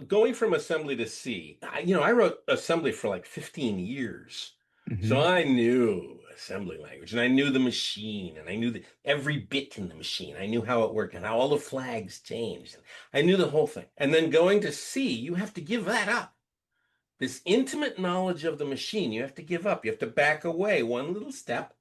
going from assembly to C, I wrote assembly for like 15 years. So Hmm. I knew assembly language and I knew the machine and I knew every bit in the machine. I knew how it worked and how all the flags changed. I knew the whole thing. And then going to C, you have to give that up. This intimate knowledge of the machine, you have to give up. You have to back away one little step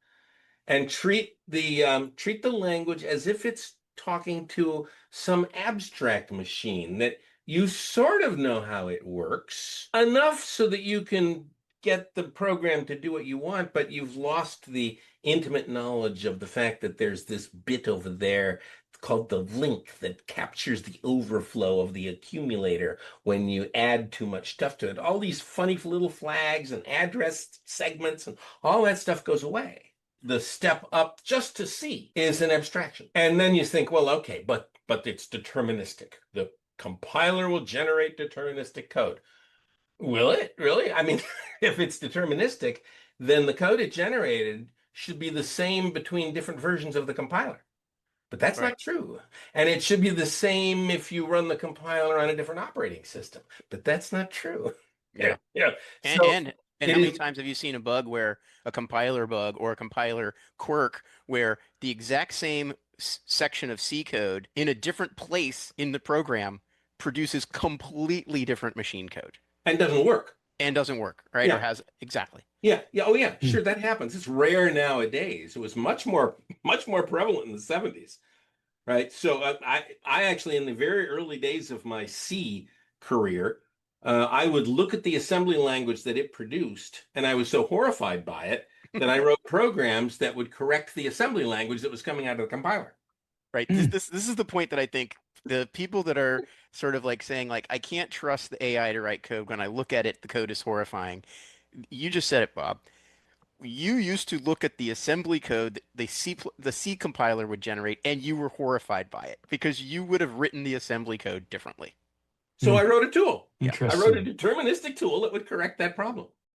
and treat the language as if it's talking to some abstract machine that you sort of know how it works enough so that you can get the program to do what you want, but you've lost the intimate knowledge of the fact that there's this bit over there called the link that captures the overflow of the accumulator when you add too much stuff to it. All these funny little flags and address segments and all that stuff goes away. The step up just to see is an abstraction. And then you think, well, okay, but it's deterministic. The compiler will generate deterministic code. Will it really? I mean, if it's deterministic, then the code it generated should be the same between different versions of the compiler. But that's Right. not true. And it should be the same if you run the compiler on a different operating system. But that's not true. Yeah. Yeah. Yeah. And So and and it how many is. times have you seen a bug where a compiler bug or a compiler quirk where the exact same section of C code in a different place in the program produces completely different machine code And doesn't work. and doesn't work, right? Or Yeah. has exactly. Yeah, yeah, oh yeah, Hmm. sure, that happens. It's rare nowadays. It was much more prevalent in the 70s, right? So I actually, in the very early days of my C career, I would look at the assembly language that it produced, and I was so horrified by it that I wrote programs that would correct the assembly language that was coming out of the compiler. Right. This, Hmm. this this is the point that I think the people that are sort of like saying like I can't trust the AI to write code when I look at it, the code is horrifying. You just said it, Bob. You used to look at the assembly code that the C compiler would generate, and you were horrified by it because you would have written the assembly code differently. So Hmm. I wrote a tool. Yeah. I wrote a Interesting. deterministic tool that would correct that problem.